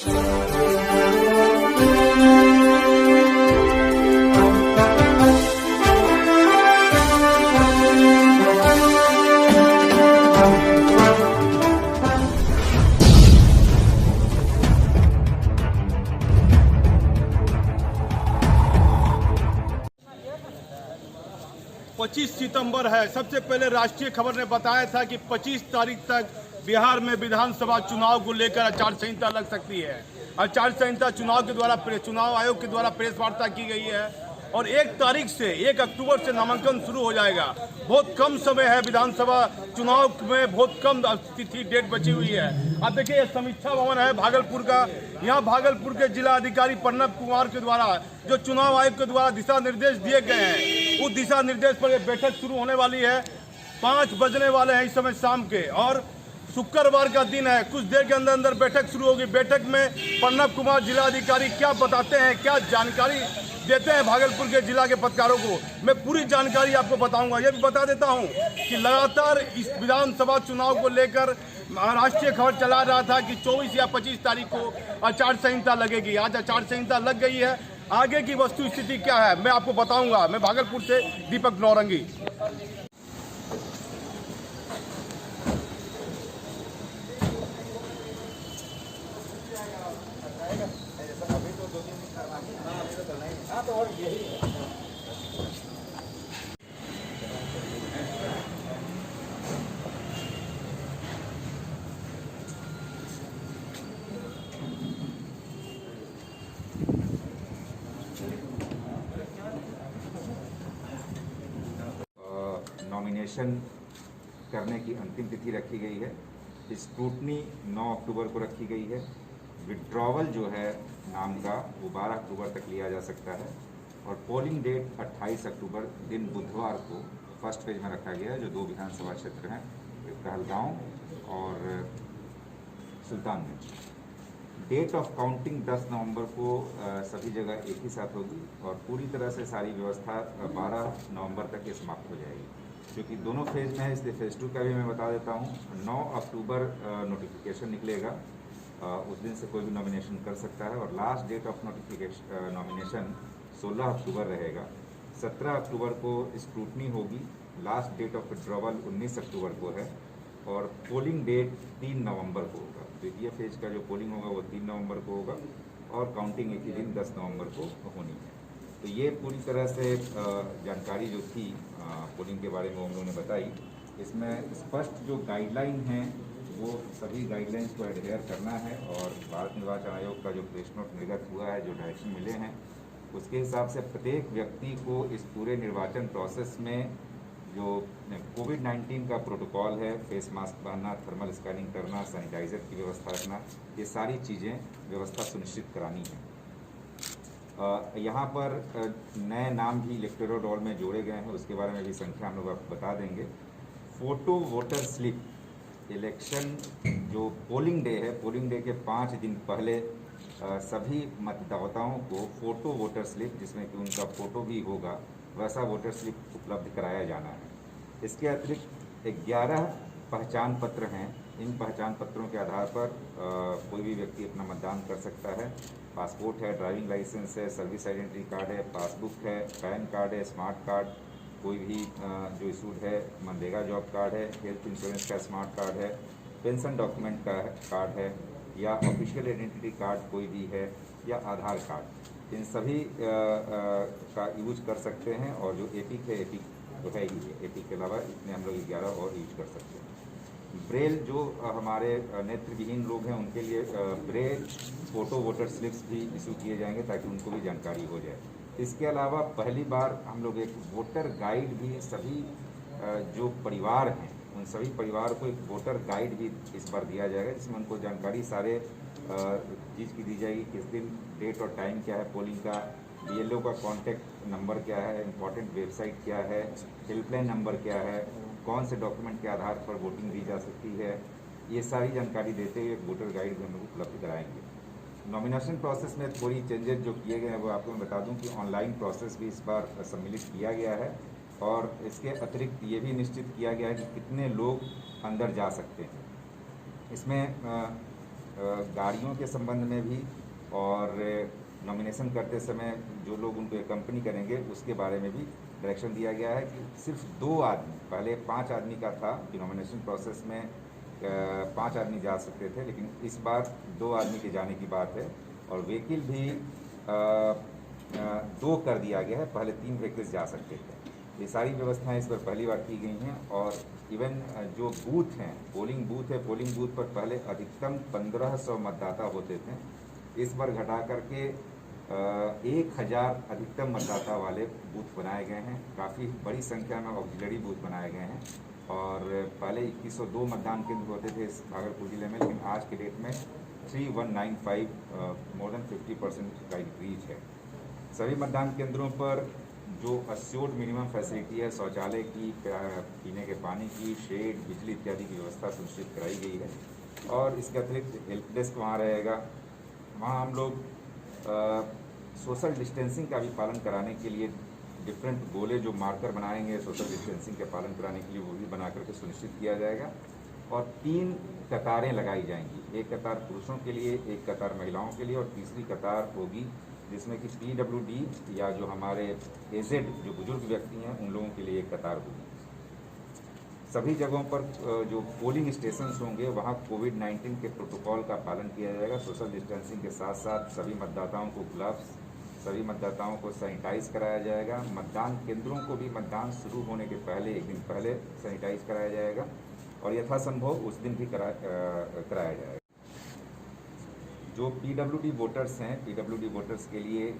पच्चीस सितंबर है। सबसे पहले राष्ट्रीय खबर ने बताया था कि 25 तारीख तक बिहार में विधानसभा चुनाव को लेकर आचार संहिता लग सकती है। आचार संहिता चुनाव आयोग के द्वारा प्रेस वार्ता की गई है और 1 अक्टूबर से नामांकन शुरू हो जाएगा। बहुत कम समय है, विधानसभा चुनाव में बहुत कम तिथि डेट बची हुई है। अब देखिए, ये समीक्षा भवन है भागलपुर का। यहाँ भागलपुर के जिला अधिकारी प्रणव कुमार के द्वारा जो चुनाव आयोग के द्वारा दिशा निर्देश दिए गए हैं, उस दिशा निर्देश पर यह बैठक शुरू होने वाली है। 5 बजने वाले हैं इस समय शाम के, और शुक्रवार का दिन है। कुछ देर के अंदर बैठक शुरू होगी। बैठक में प्रणव कुमार जिला अधिकारी क्या बताते हैं, क्या जानकारी देते हैं भागलपुर के जिला के पत्रकारों को, मैं पूरी जानकारी आपको बताऊंगा। यह भी बता देता हूं कि लगातार इस विधानसभा चुनाव को लेकर राष्ट्रीय खबर चला रहा था कि 24 या 25 तारीख को आचार संहिता लगेगी। आज आचार संहिता लग गई है। आगे की वस्तु स्थिति क्या है मैं आपको बताऊंगा। मैं भागलपुर से दीपक नौरंगी। नॉमिनेशन करने की अंतिम तिथि रखी गई है। स्क्रूटनी 9 अक्टूबर को रखी गई है। विड्रॉवल जो है नाम का वो 12 अक्टूबर तक लिया जा सकता है, और पोलिंग डेट 28 अक्टूबर दिन बुधवार को फर्स्ट फेज में रखा गया है, जो 2 विधानसभा क्षेत्र हैं, कहलगांव और सुल्तानगंज। डेट ऑफ काउंटिंग 10 नवंबर को सभी जगह एक ही साथ होगी, और पूरी तरह से सारी व्यवस्था 12 नवंबर तक ये समाप्त हो जाएगी। क्योंकि दोनों फेज में है, इसलिए फेज 2 का भी मैं बता देता हूँ। 9 अक्टूबर नोटिफिकेशन निकलेगा, उस दिन से कोई भी नॉमिनेशन कर सकता है, और लास्ट डेट ऑफ नॉमिनेशन 16 अक्टूबर रहेगा। 17 अक्टूबर को स्क्रूटनी होगी। लास्ट डेट ऑफ विड्रॉवल 19 अक्टूबर को है, और पोलिंग डेट 3 नवंबर को होगा। द्वितीय फेज का जो पोलिंग होगा वो 3 नवंबर को होगा, और काउंटिंग एक ही दिन 10 नवंबर को होनी है। तो ये पूरी तरह से जानकारी जो थी पोलिंग के बारे में हम लोगों ने बताई। इसमें स्पष्ट जो गाइडलाइन है वो सभी गाइडलाइंस को एडहेयर करना है, और भारत निर्वाचन आयोग का जो प्रेस नोट निर्गत हुआ है, जो डायरेक्शन मिले हैं, उसके हिसाब से प्रत्येक व्यक्ति को इस पूरे निर्वाचन प्रोसेस में जो कोविड-19 का प्रोटोकॉल है, फेस मास्क पहनना, थर्मल स्कैनिंग करना, सैनिटाइज़र की व्यवस्था रखना, ये सारी चीज़ें व्यवस्था सुनिश्चित करानी है। यहाँ पर नए नाम भी इलेक्टोरल रोल में जोड़े गए हैं, उसके बारे में भी संख्या हम लोग आपको बता देंगे। फोटो वोटर स्लिप, इलेक्शन जो पोलिंग डे है, पोलिंग डे के 5 दिन पहले सभी मतदाताओं को फोटो वोटर स्लिप, जिसमें कि उनका फोटो भी होगा, वैसा वोटर स्लिप उपलब्ध कराया जाना है। इसके अतिरिक्त 11 पहचान पत्र हैं। इन पहचान पत्रों के आधार पर कोई भी व्यक्ति अपना मतदान कर सकता है। पासपोर्ट है, ड्राइविंग लाइसेंस है, सर्विस आइडेंटिटी कार्ड है, पासबुक है, पैन कार्ड है, स्मार्ट कार्ड कोई भी जो इशूड है, मनरेगा जॉब कार्ड है, हेल्थ इंश्योरेंस का स्मार्ट कार्ड है, पेंशन डॉक्यूमेंट का कार्ड है, या ऑफिशियल आइडेंटिटी कार्ड कोई भी है, या आधार कार्ड, इन सभी का यूज कर सकते हैं। और जो एपिक है, एपिक तो है ही है, एपिक के अलावा इतने हम लोग 11 और यूज कर सकते हैं। ब्रेल जो हमारे नेत्रविहीन लोग हैं, उनके लिए ब्रेल फोटो वोटर स्लिप्स भी इशू किए जाएंगे, ताकि उनको भी जानकारी हो जाए। इसके अलावा पहली बार हम लोग एक वोटर गाइड भी सभी जो परिवार हैं, उन सभी परिवार को एक वोटर गाइड भी इस बार दिया जाएगा, जिसमें उनको जानकारी सारे चीज़ की दी जाएगी। किस दिन डेट और टाइम क्या है पोलिंग का, BLO का कॉन्टैक्ट नंबर क्या है, इम्पॉर्टेंट वेबसाइट क्या है, हेल्पलाइन नंबर क्या है, कौन से डॉक्यूमेंट के आधार पर वोटिंग दी जा सकती है, ये सारी जानकारी देते हुए एक वोटर गाइड भी हम लोग उपलब्ध कराएंगे। नॉमिनेशन प्रोसेस में थोड़ी चेंजेस जो किए गए हैं वो आपको मैं बता दूं कि ऑनलाइन प्रोसेस भी इस बार सम्मिलित किया गया है, और इसके अतिरिक्त ये भी निश्चित किया गया है कि कितने लोग अंदर जा सकते हैं। इसमें गाड़ियों के संबंध में भी और नॉमिनेशन करते समय जो लोग उनको कंपनी करेंगे उसके बारे में भी डायरेक्शन दिया गया है कि सिर्फ 2 आदमी, पहले 5 आदमी का था कि नॉमिनेशन प्रोसेस में 5 आदमी जा सकते थे, लेकिन इस बार 2 आदमी के जाने की बात है। और व्हीकल भी 2 कर दिया गया है, पहले 3 व्हीकल्स जा सकते थे। ये सारी व्यवस्थाएं इस पर पहली बार की गई हैं। और इवन जो बूथ हैं, पोलिंग बूथ है, पोलिंग बूथ पर पहले अधिकतम 1500 मतदाता होते थे, इस बार घटा करके 1000 अधिकतम मतदाता वाले बूथ बनाए गए हैं। काफ़ी बड़ी संख्या में ऑक्सिलरी बूथ बनाए गए हैं। और पहले 2102 मतदान केंद्र होते थे इस भागलपुर जिले में, लेकिन आज के डेट में 3195, मोर देन 50% का इंक्रीज है। सभी मतदान केंद्रों पर जो अस्योर्ड मिनिमम फैसिलिटी है, शौचालय की, पीने के पानी की, शेड, बिजली इत्यादि की व्यवस्था सुनिश्चित कराई गई है। और इसके अतिरिक्त हेल्प डेस्क वहाँ रहेगा। वहाँ हम लोग सोशल डिस्टेंसिंग का भी पालन कराने के लिए डिफरेंट गोले जो मार्कर बनाएंगे सोशल डिस्टेंसिंग के पालन कराने के लिए, वो भी बना करके सुनिश्चित किया जाएगा। और 3 कतारें लगाई जाएंगी, एक कतार पुरुषों के लिए, एक कतार महिलाओं के लिए और तीसरी कतार होगी जिसमें कि PWD या जो हमारे एजेड जो बुजुर्ग व्यक्ति हैं उन लोगों के लिए एक कतार होगी। सभी जगहों पर जो पोलिंग स्टेशंस होंगे वहाँ कोविड-19 के प्रोटोकॉल का पालन किया जाएगा। सोशल डिस्टेंसिंग के साथ साथ सभी मतदाताओं को ग्लव्स, सभी मतदाताओं को सैनिटाइज कराया जाएगा। मतदान केंद्रों को भी मतदान शुरू होने के पहले, 1 दिन पहले सैनिटाइज कराया जाएगा और यथासंभव उस दिन भी कराया जाएगा। जो PWD वोटर्स हैं, PWD वोटर्स के लिए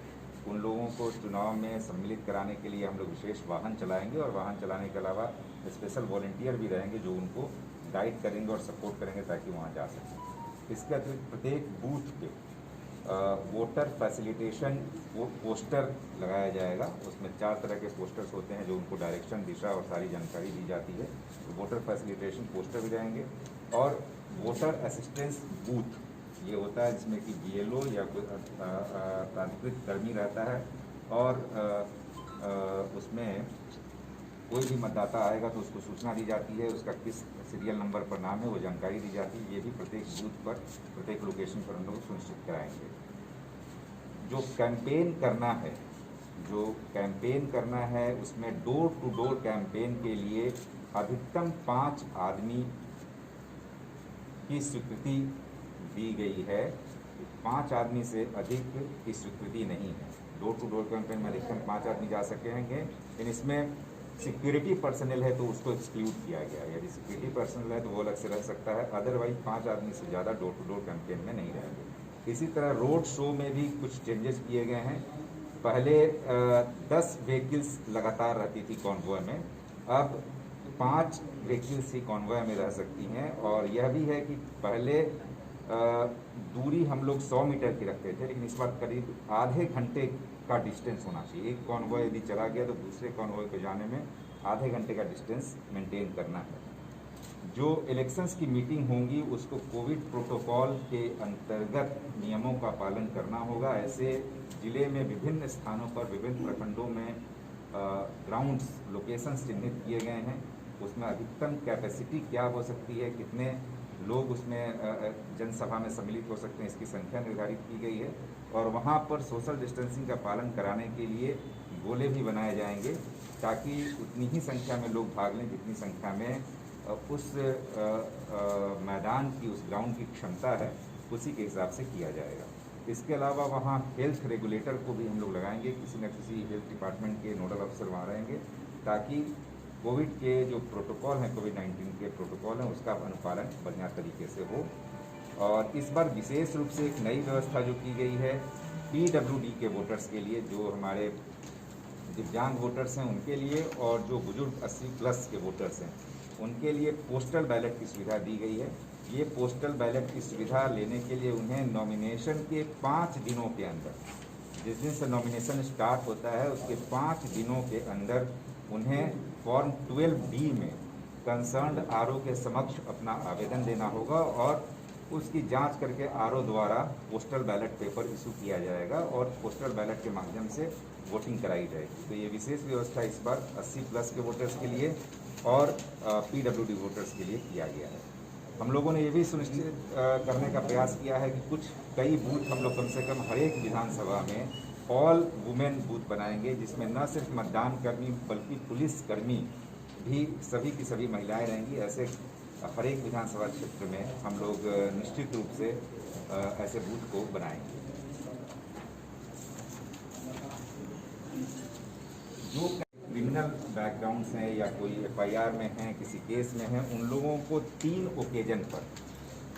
उन लोगों को चुनाव में सम्मिलित कराने के लिए हम लोग विशेष वाहन चलाएंगे और वाहन चलाने के अलावा स्पेशल वॉलंटियर भी रहेंगे जो उनको गाइड करेंगे और सपोर्ट करेंगे ताकि वहाँ जा सकें। इसके अतिरिक्त प्रत्येक बूथ पे वोटर फैसिलिटेशन पोस्टर लगाया जाएगा। उसमें 4 तरह के पोस्टर्स होते हैं जो उनको डायरेक्शन, दिशा और सारी जानकारी दी जाती है। तो वोटर फैसिलिटेशन पोस्टर भी रहेंगे। और वोटर असिस्टेंस बूथ ये होता है जिसमें कि BLO या कोई प्राधिकृत कर्मी रहता है और उसमें कोई भी मतदाता आएगा तो उसको सूचना दी जाती है, उसका किस सीरियल नंबर पर नाम है वो जानकारी दी जाती है। ये भी प्रत्येक बूथ पर, प्रत्येक लोकेशन पर हम लोग सुनिश्चित कराएंगे। जो कैंपेन करना है उसमें डोर टू डोर कैंपेन के लिए अधिकतम 5 आदमी की स्वीकृति दी गई है। 5 आदमी से अधिक की स्वीकृति नहीं है। डोर टू डोर कैंपेन में अधिकतम 5 आदमी जा सकेंगे, लेकिन इसमें सिक्योरिटी पर्सनल है तो उसको एक्सक्लूड किया गया है। यदि सिक्योरिटी पर्सनल है तो वो अलग से रह सकता है, अदरवाइज 5 आदमी से ज़्यादा डोर टू डोर कैंपेन में नहीं रहेंगे। इसी तरह रोड शो में भी कुछ चेंजेस किए गए हैं। पहले 10 व्हीकल्स लगातार रहती थी कॉन्वॉय में, अब 5 व्हीकल्स ही कॉन्वॉय में रह सकती हैं। और यह भी है कि पहले दूरी हम लोग 100 मीटर की रखते थे, लेकिन इस बार करीब आधे घंटे का डिस्टेंस होना चाहिए। एक कॉन्वॉय यदि चला गया तो दूसरे कॉन्वॉय पे जाने में आधे घंटे का डिस्टेंस मेंटेन करना है। जो इलेक्शंस की मीटिंग होंगी उसको कोविड प्रोटोकॉल के अंतर्गत नियमों का पालन करना होगा। ऐसे जिले में विभिन्न स्थानों पर, विभिन्न प्रखंडों में ग्राउंड्स, लोकेशंस चिन्हित किए गए हैं। उसमें अधिकतम कैपेसिटी क्या हो सकती है, कितने लोग उसमें जनसभा में सम्मिलित हो सकते हैं, इसकी संख्या निर्धारित की गई है। और वहाँ पर सोशल डिस्टेंसिंग का पालन कराने के लिए गोले भी बनाए जाएंगे ताकि उतनी ही संख्या में लोग भाग लें जितनी संख्या में उस मैदान की, उस ग्राउंड की क्षमता है, उसी के हिसाब से किया जाएगा। इसके अलावा वहाँ हेल्थ रेगुलेटर को भी हम लोग लगाएंगे, किसी न किसी हेल्थ डिपार्टमेंट के नोडल अफसर वहाँ रहेंगे ताकि कोविड के जो प्रोटोकॉल हैं, कोविड-19 के प्रोटोकॉल हैं, उसका अनुपालन बढ़िया तरीके से हो। और इस बार विशेष रूप से एक नई व्यवस्था जो की गई है PWD के वोटर्स के लिए, जो हमारे दिव्यांग वोटर्स हैं उनके लिए और जो बुजुर्ग 80+ के वोटर्स हैं उनके लिए पोस्टल बैलेट की सुविधा दी गई है। ये पोस्टल बैलेट की सुविधा लेने के लिए उन्हें नॉमिनेशन के 5 दिनों के अंदर, जिस दिन से नॉमिनेशन स्टार्ट होता है उसके 5 दिनों के अंदर उन्हें फॉर्म 12D में कंसर्न्ड RO के समक्ष अपना आवेदन देना होगा और उसकी जांच करके RO द्वारा पोस्टल बैलेट पेपर इशू किया जाएगा और पोस्टल बैलेट के माध्यम से वोटिंग कराई जाएगी। तो ये विशेष व्यवस्था इस बार 80+ के वोटर्स के लिए और PWD वोटर्स के लिए किया गया है। हम लोगों ने ये भी सुनिश्चित करने का प्रयास किया है कि कई बूथ हम लोग कम से कम हर एक विधानसभा में ऑल वुमेन बूथ बनाएंगे, जिसमें न सिर्फ मतदान कर्मी बल्कि पुलिस कर्मी भी सभी की सभी महिलाएं रहेंगी। ऐसे हर एक विधानसभा क्षेत्र में हम लोग निश्चित रूप से ऐसे बूथ को बनाएंगे। जो क्रिमिनल बैकग्राउंड्स हैं या कोई एफआईआर में हैं, किसी केस में हैं, उन लोगों को 3 ओकेजन पर,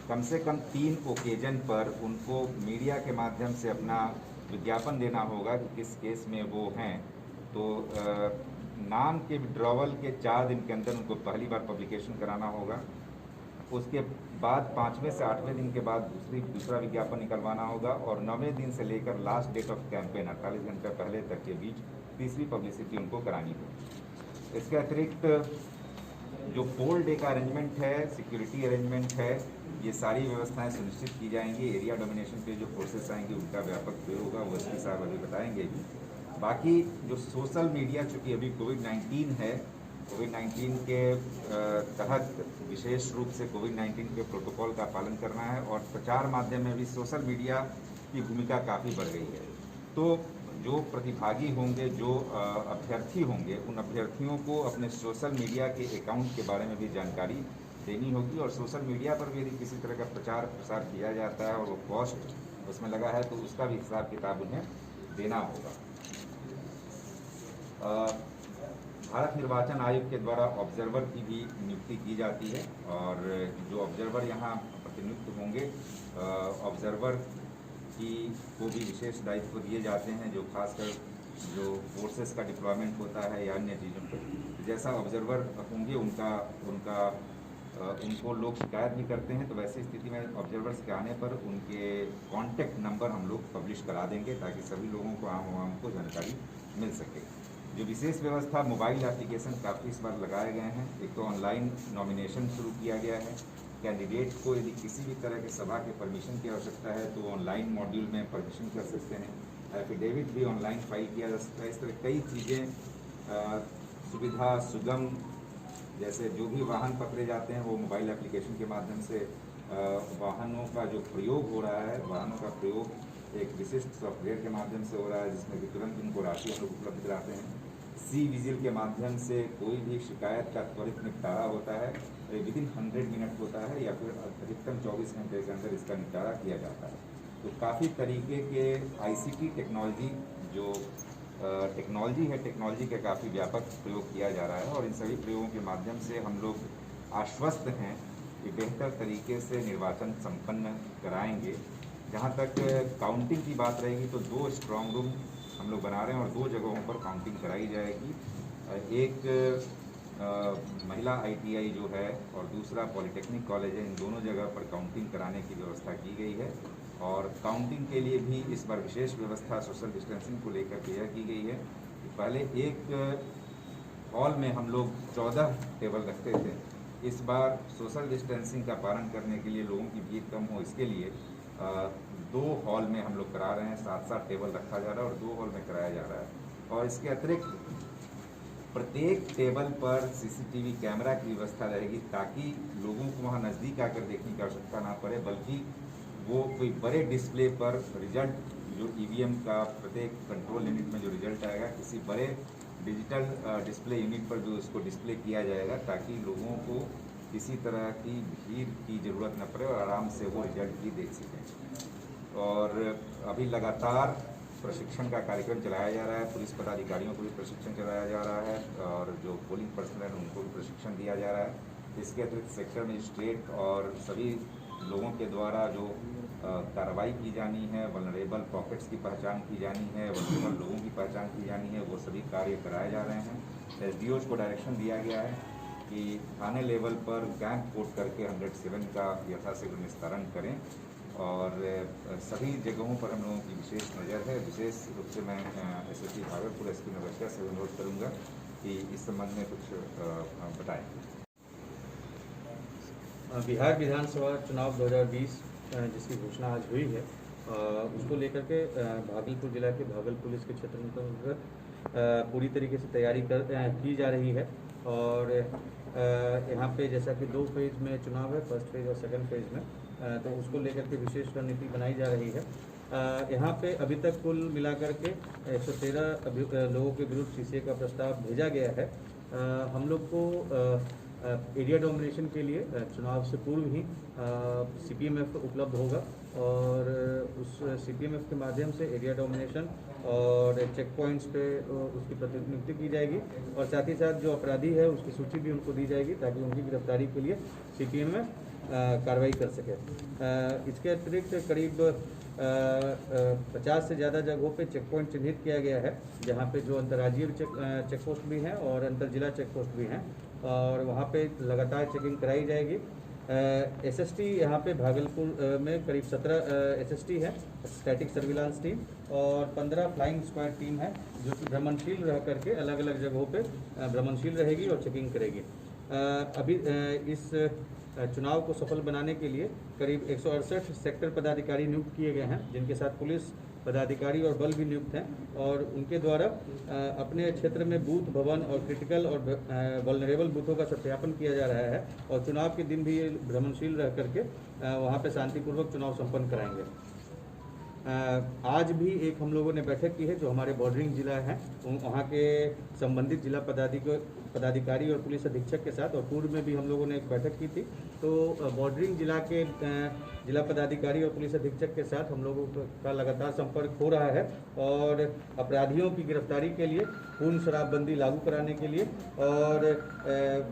कम से कम 3 ओकेजन पर उनको मीडिया के माध्यम से अपना विज्ञापन देना होगा कि किस केस में वो हैं। तो नाम के विड्रॉवल के 4 दिन के अंदर उनको पहली बार पब्लिकेशन कराना होगा। उसके बाद 5वें से 8वें दिन के बाद दूसरा विज्ञापन निकलवाना होगा और 9वें दिन से लेकर लास्ट डेट ऑफ कैंपेन 48 घंटे पहले तक के बीच तीसरी पब्लिसिटी उनको करानी होगी। इसके अतिरिक्त जो पोल डे का अरेंजमेंट है, सिक्योरिटी अरेंजमेंट है, ये सारी व्यवस्थाएं सुनिश्चित की जाएंगी। एरिया डोमिनेशन के जो फोर्सेस आएंगे उनका व्यापक प्रयोग होगा, वो एसपी साहब अभी बताएंगे भी। बाकी जो सोशल मीडिया, चूँकि अभी कोविड-19 है, कोविड-19 के तहत विशेष रूप से कोविड-19 के प्रोटोकॉल का पालन करना है और प्रचार माध्यम में भी सोशल मीडिया की भूमिका काफ़ी बढ़ गई है। तो जो प्रतिभागी होंगे, जो अभ्यर्थी होंगे, उन अभ्यर्थियों को अपने सोशल मीडिया के अकाउंट के बारे में भी जानकारी देनी होगी और सोशल मीडिया पर भी यदि किसी तरह का प्रचार प्रसार किया जाता है और वो कॉस्ट उसमें लगा है तो उसका भी हिसाब किताब उन्हें देना होगा। भारत निर्वाचन आयोग के द्वारा ऑब्जर्वर की भी नियुक्ति की जाती है और जो ऑब्जर्वर यहाँ प्रतिनियुक्त होंगे, ऑब्जर्वर को भी विशेष दायित्व दिए जाते हैं, जो खासकर जो फोर्सेस का डिप्लॉयमेंट होता है या अन्य चीज़ों पर जैसा ऑब्जर्वर होंगे उनको लोग शिकायत भी करते हैं, तो वैसी स्थिति में ऑब्जर्वर्स के आने पर उनके कॉन्टैक्ट नंबर हम लोग पब्लिश करा देंगे ताकि सभी लोगों को आम को जानकारी मिल सके। जो विशेष व्यवस्था, मोबाइल एप्लीकेशन काफ़ी इस बार लगाए गए हैं। एक तो ऑनलाइन नॉमिनेशन शुरू किया गया है। कैंडिडेट को यदि किसी भी तरह के सभा के परमिशन की आवश्यकता है तो ऑनलाइन मॉड्यूल में परमिशन कर सकते हैं। एफिडेविट भी ऑनलाइन फाइल किया जा सकता है। इस तरह कई चीज़ें सुविधा सुगम, जैसे जो भी वाहन पकड़े जाते हैं वो मोबाइल एप्लीकेशन के माध्यम से वाहनों का जो प्रयोग हो रहा है, वाहनों का प्रयोग एक विशिष्ट सॉफ्टवेयर के माध्यम से हो रहा है जिसमें कि तुरंत उनको राशि हम लोग उपलब्ध कराते हैं। सी विजिल के माध्यम से कोई भी शिकायत का त्वरित निपटारा होता है, विदिन 100 मिनट होता है या फिर अधिकतम 24 घंटे के अंदर इसका निपटारा किया जाता है। तो काफ़ी तरीके के आईसीटी टेक्नोलॉजी जो टेक्नोलॉजी है, टेक्नोलॉजी का काफ़ी व्यापक प्रयोग किया जा रहा है और इन सभी प्रयोगों के माध्यम से हम लोग आश्वस्त हैं कि बेहतर तरीके से निर्वाचन संपन्न कराएंगे। जहाँ तक काउंटिंग की बात रहेगी तो 2 स्ट्रॉन्ग रूम हम लोग बना रहे हैं और 2 जगहों पर काउंटिंग कराई जाएगी। एक महिला आईटीआई जो है और दूसरा पॉलिटेक्निक कॉलेज है, इन दोनों जगह पर काउंटिंग कराने की व्यवस्था की गई है और काउंटिंग के लिए भी इस बार विशेष व्यवस्था सोशल डिस्टेंसिंग को लेकर के यह की गई है कि पहले एक हॉल में हम लोग 14 टेबल रखते थे। इस बार सोशल डिस्टेंसिंग का पालन करने के लिए, लोगों की भीड़ कम हो इसके लिए 2 हॉल में हम लोग करा रहे हैं। 7-7 टेबल रखा जा रहा है और 2 हॉल में कराया जा रहा है और इसके अतिरिक्त प्रत्येक टेबल पर सीसीटीवी कैमरा की व्यवस्था रहेगी ताकि लोगों को वहां नज़दीक आकर देखने की आवश्यकता ना पड़े, बल्कि वो कोई बड़े डिस्प्ले पर रिजल्ट जो ईवीएम का प्रत्येक कंट्रोल यूनिट में जो रिजल्ट आएगा, किसी बड़े डिजिटल डिस्प्ले यूनिट पर जो इसको डिस्प्ले किया जाएगा ताकि लोगों को किसी तरह की भीड़ की ज़रूरत न पड़े और आराम से वो रिजल्ट भी देख सकें। और अभी लगातार प्रशिक्षण का कार्यक्रम चलाया जा रहा है, पुलिस पदाधिकारियों को भी प्रशिक्षण चलाया जा रहा है और जो पोलिंग पर्सनल है उनको भी प्रशिक्षण दिया जा रहा है। इसके अतिरिक्त सेक्टर मजिस्ट्रेट और सभी लोगों के द्वारा जो कार्रवाई की जानी है, वल्नरेबल पॉकेट्स की पहचान की जानी है, वल्नरेबल लोगों की पहचान की जानी है, वो सभी कार्य कराए जा रहे हैं। एसडीओज को डायरेक्शन दिया गया है कि थाने लेवल पर कैंप कोड करके 107 का यथाशीघ्र निस्तारण करें और सभी जगहों पर हम लोगों की विशेष नज़र है। विशेष रूप से मैं एसएसपी भागलपुर, एसपी नवलखा से अनुरोध करूंगा कि इस संबंध में कुछ बताएं। बिहार विधानसभा चुनाव 2020 जिसकी घोषणा आज हुई है, उसको लेकर के भागलपुर जिला के भागल पुलिस के क्षेत्र में पूरी तरीके से तैयारी की जा रही है और यहाँ पे जैसा कि 2 फेज में चुनाव है, फर्स्ट फेज और सेकंड फेज में, तो उसको लेकर के विशेष रणनीति बनाई जा रही है। यहाँ पे अभी तक कुल मिलाकर के 113 लोगों के विरुद्ध सीसीए का प्रस्ताव भेजा गया है। हम लोग को एरिया डोमिनेशन के लिए चुनाव से पूर्व ही सीपीएमएफ उपलब्ध होगा और उस सीपीएमएफ के माध्यम से एरिया डोमिनेशन और चेक पॉइंट्स पे उसकी प्रतिनियुक्ति की जाएगी और साथ ही साथ जो अपराधी है उसकी सूची भी उनको दी जाएगी ताकि उनकी गिरफ्तारी के लिए सीपीएमएफ कार्रवाई कर सके। इसके अतिरिक्त करीब 50 से ज़्यादा जगहों पे चेक पॉइंट चिन्हित किया गया है जहाँ पे जो अंतर्राज्यीय चेक पोस्ट भी हैं और अंतर जिला चेक पोस्ट भी हैं और वहाँ पे लगातार चेकिंग कराई जाएगी। एसएसटी यहाँ पे भागलपुर में करीब 17 एसएसटी है, स्टैटिक सर्विलांस टीम, और 15 फ्लाइंग स्क्वाड टीम है जो कि भ्रमणशील रह करके अलग अलग जगहों पे भ्रमणशील रहेगी और चेकिंग करेगी। अभी इस चुनाव को सफल बनाने के लिए करीब 168 सेक्टर पदाधिकारी नियुक्त किए गए हैं जिनके साथ पुलिस पदाधिकारी और बल भी नियुक्त हैं और उनके द्वारा अपने क्षेत्र में बूथ भवन और क्रिटिकल और वल्नरेबल बूथों का सत्यापन किया जा रहा है और चुनाव के दिन भी ये भ्रमणशील रह करके वहाँ पे शांतिपूर्वक चुनाव संपन्न कराएंगे। आज भी एक हम लोगों ने बैठक की है जो हमारे बॉर्डरिंग जिला हैं वहाँ के संबंधित जिला पदाधिकारी और पुलिस अधीक्षक के साथ, और पूर्व में भी हम लोगों ने एक बैठक की थी। तो बॉर्डरिंग जिला के जिला पदाधिकारी और पुलिस अधीक्षक के साथ हम लोगों का लगातार संपर्क हो रहा है और अपराधियों की गिरफ्तारी के लिए पूर्ण शराबबंदी लागू कराने के लिए और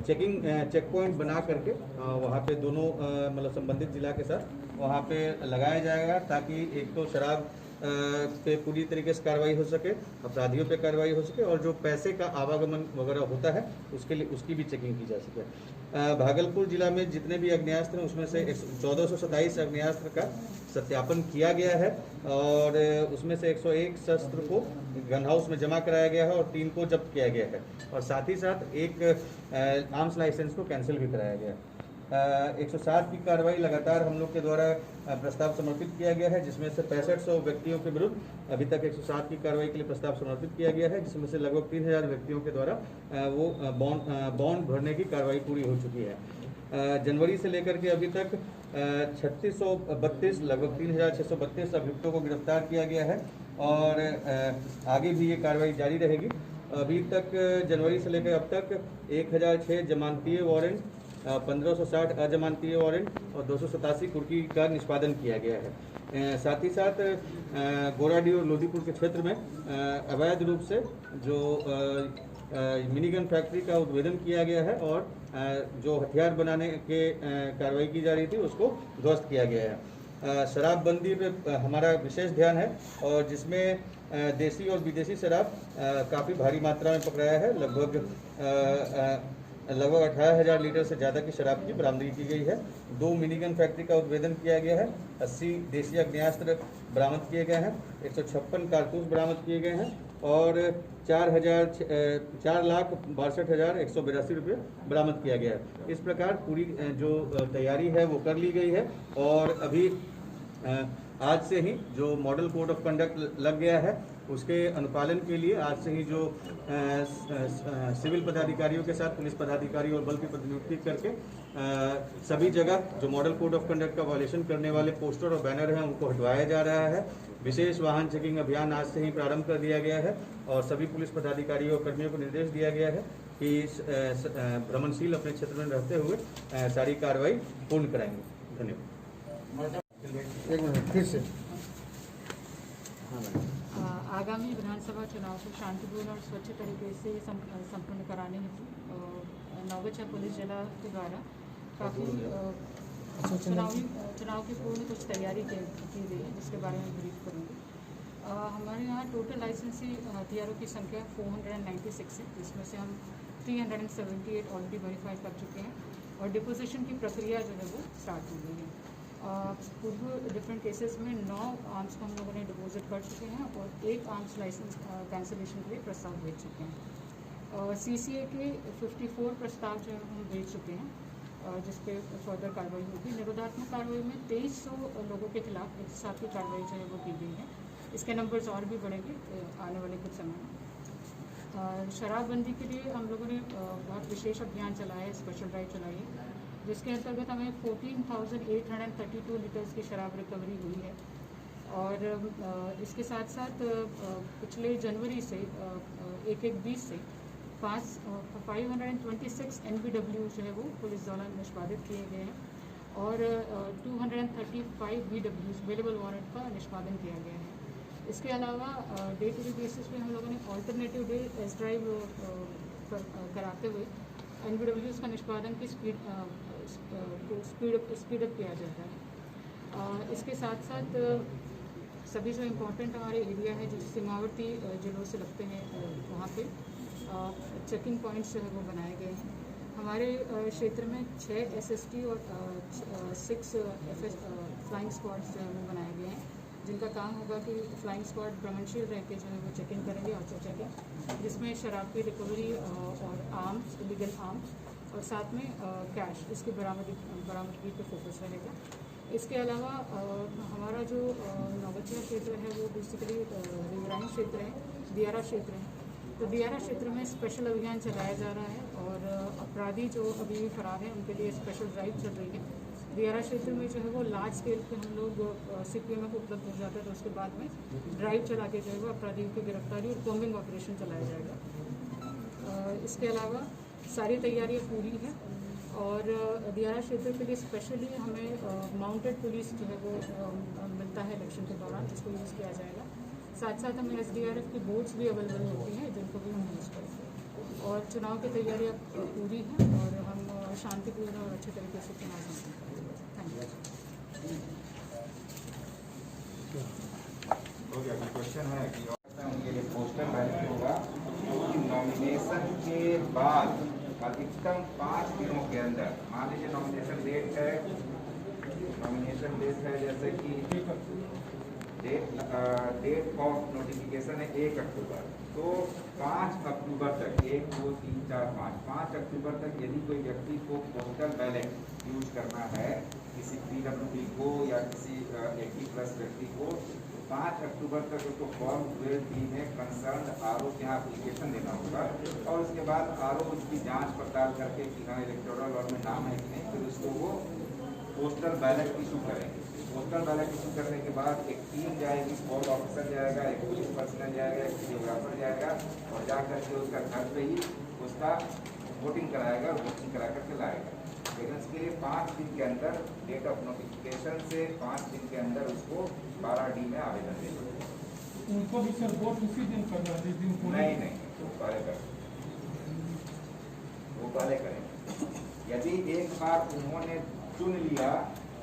चेक पॉइंट बना करके वहाँ पे दोनों मतलब संबंधित जिला के साथ वहाँ पे लगाया जाएगा ताकि एक तो शराब पे पूरी तरीके से कार्रवाई हो सके, अपराधियों पे कार्रवाई हो सके और जो पैसे का आवागमन वगैरह होता है उसके लिए उसकी भी चेकिंग की जा सके। भागलपुर जिला में जितने भी आग्नेयास्त्र हैं उसमें से 1427 आग्नेयास्त्र का सत्यापन किया गया है और उसमें से 101 शस्त्र को गन हाउस में जमा कराया गया है और 3 को जब्त किया गया है और साथ ही साथ एक आर्म्स लाइसेंस को कैंसिल भी कराया गया है। 107 की कार्रवाई लगातार हम लोग के द्वारा प्रस्ताव समर्पित किया गया है जिसमें से 6500 व्यक्तियों के विरुद्ध अभी तक 107 की कार्रवाई के लिए प्रस्ताव समर्पित किया गया है जिसमें से लगभग 3000 व्यक्तियों के द्वारा वो बॉन्ड भरने की कार्रवाई पूरी हो चुकी है। जनवरी से लेकर के अभी तक 3632 लगभग 3632 अभियुक्तों को गिरफ्तार किया गया है और आगे भी ये कार्रवाई जारी रहेगी। अभी तक जनवरी से लेकर अब तक 1006 जमानतीय वारंट, 1560 अजमानतीय वारंट और 287 कुर्की का निष्पादन किया गया है। साथ ही साथ गोराडीह और लोधीपुर के क्षेत्र में अवैध रूप से जो मिनीगन फैक्ट्री का उद्भेदन किया गया है और जो हथियार बनाने के कार्रवाई की जा रही थी उसको ध्वस्त किया गया है। शराबबंदी पे हमारा विशेष ध्यान है और जिसमें देसी और विदेशी शराब काफ़ी भारी मात्रा में पकड़ाया है। लगभग 18,000 लीटर से ज़्यादा की शराब की बरामदगी की गई है। 2 मिनीगन फैक्ट्री का उद्भेदन किया गया है। 80 देसी आग्नेयास्त्र बरामद किए गए हैं। 156 कारतूस बरामद किए गए हैं और 4,62,182 रुपये बरामद किया गया है। इस प्रकार पूरी जो तैयारी है वो कर ली गई है और अभी आज से ही जो मॉडल कोड ऑफ कंडक्ट लग गया है उसके अनुपालन के लिए आज से ही जो सिविल पदाधिकारियों के साथ पुलिस पदाधिकारी और बल की प्रतिनियुक्ति करके सभी जगह जो मॉडल कोड ऑफ कंडक्ट का वायलेशन करने वाले पोस्टर और बैनर हैं उनको हटवाया जा रहा है। विशेष वाहन चेकिंग अभियान आज से ही प्रारंभ कर दिया गया है और सभी पुलिस पदाधिकारियों और कर्मियों को निर्देश दिया गया है कि भ्रमणशील अपने क्षेत्र में रहते हुए सारी कार्रवाई पूर्ण कराएंगे। धन्यवाद। एक मिनट फिर से। आगामी विधानसभा चुनाव को शांतिपूर्ण और स्वच्छ तरीके से संपन्न कराने हेतु नवगछिया पुलिस जिला के द्वारा काफ़ी चुनाव की पूर्ण कुछ तैयारी की गई है जिसके बारे में ब्रीफ करूँगी। हमारे यहाँ टोटल लाइसेंसी हथियारों की संख्या 496 है जिसमें से हम 378 ऑलरेडी वेरीफाई कर चुके हैं और डिपोजिशन की प्रक्रिया जो है वो स्टार्ट हो गई है। पूर्व डिफरेंट केसेस में 9 आर्म्स को हम लोगों ने डिपॉजिट कर चुके हैं और 1 आर्म्स लाइसेंस कैंसिलेशन के लिए प्रस्ताव भेज चुके हैं। सीसीए के 54 प्रस्ताव जो है हम भेज चुके हैं जिस पे फर्दर कार्रवाई होगी। निरोधात्मक कार्रवाई में 2300 लोगों के खिलाफ 107 की कार्रवाई जो है वो की गई है। इसके नंबर्स और भी बढ़ेंगे आने वाले कुछ समय में। शराबबंदी के लिए हम लोगों ने बहुत विशेष अभियान चलाया है, स्पेशल ड्राइव चलाई है, जिसके अंतर्गत हमें 14,832 लीटर्स की शराब रिकवरी हुई है। और इसके साथ साथ पिछले जनवरी से 1/1/20 से 526 NBW जो है वो पुलिस द्वारा निष्पादित किए गए हैं और 235 BWs अवेलेबल वारंट का निष्पादन किया गया है। इसके अलावा डे टू डे बेसिस पे हम लोगों ने ऑल्टरनेटिव डे टेस्ट ड्राइव कराते हुए NBWs का निष्पादन की स्पीड अप किया जाता है। इसके साथ साथ सभी जो इम्पोर्टेंट हमारे एरिया है जो सीमावर्ती जिलों से लगते हैं वहाँ पे चेकिंग पॉइंट्स जो है वो बनाए गए हैं। हमारे क्षेत्र में 6 SST और 6 फ्लाइंग स्क्वाड्स जो है वो बनाए गए हैं, जिनका काम होगा कि फ्लाइंग स्क्वाड भ्रमणशील रह के जो है वो चेकिंग करेंगे, ऑचर चेकिंग, जिसमें शराब की रिकवरी और आर्म्स, इलीगल आर्म्स और साथ में कैश, इसकी बरामदगी पे फोकस रहेगा। इसके अलावा हमारा जो नौबतिया क्षेत्र है वो बेसिकली रिवराइन क्षेत्र है, दियारा क्षेत्र है। तो दियारा क्षेत्र में स्पेशल अभियान चलाया जा रहा है और अपराधी जो अभी भी फरार हैं उनके लिए स्पेशल ड्राइव चल रही है। दियारा क्षेत्र में जो है वो लार्ज स्केल पे हम लोग CPM को उपलब्ध हो जाता है, तो उसके बाद में ड्राइव चला के जो है वो अपराधियों की गिरफ्तारी और कॉम्बिंग ऑपरेशन चलाया जाएगा। इसके अलावा सारी तैयारियाँ पूरी हैं और दियारा क्षेत्र के लिए स्पेशली हमें माउंटेड पुलिस जो है वो मिलता है इलेक्शन के दौरान, जिसको यूज़ किया जाएगा। साथ साथ हमें SDRF की बोट्स भी अवेलेबल होती हैं, जिनको भी हम यूज़ करते हैं। और चुनाव की तैयारियाँ पूरी हैं और हम शांतिपूर्ण और अच्छे तरीके से चुनाव संपन्न करेंगे। Thank you. ओके, अभी क्वेश्चन है कि उनके लिए पोस्टल बैलेट होगा कि नॉमिनेशन के बाद अधिकतम 5 दिनों के अंदर, मान लीजिए नॉमिनेशन डेट है जैसे कि डेट ऑफ नोटिफिकेशन है 1 अक्टूबर, तो 5 अक्टूबर तक 1, 2, 3, 4, 5 अक्टूबर तक यदि कोई व्यक्ति को पोस्टल बैलेट यूज करना है, किसी PWD को या किसी 80+ व्यक्ति को, 5 अक्टूबर तक उसको फॉर्म 12D में कंसर्न RO के यहाँ एप्लीकेशन देना होगा और उसके बाद RO उसकी जांच पड़ताल करके कि हाँ इलेक्टोरल लॉ में नाम है कि नहीं, फिर उसको वो पोस्टल बैलेट इशू करेंगे। पोस्टल बैलेट इशू करने के बाद एक टीम जाएगी, पोल ऑफिसर जाएगा, एक पुलिस पर्सनल जाएगा, एक वीडियोग्राफर जाएगा और जा करके उसका घर पे ही उसका वोटिंग कराएगा, वोटिंग करा करके लाएगा। लेकिन उसके लिए 5 दिन के अंदर, डेट ऑफ नोटिफिकेशन से 5 दिन के अंदर उसको 12D में आवेदन देना। उनको भी सर वोट उसी दिन करना है, जिस दिन नहीं, वो पहले करेंगे। यदि एक बार उन्होंने चुन लिया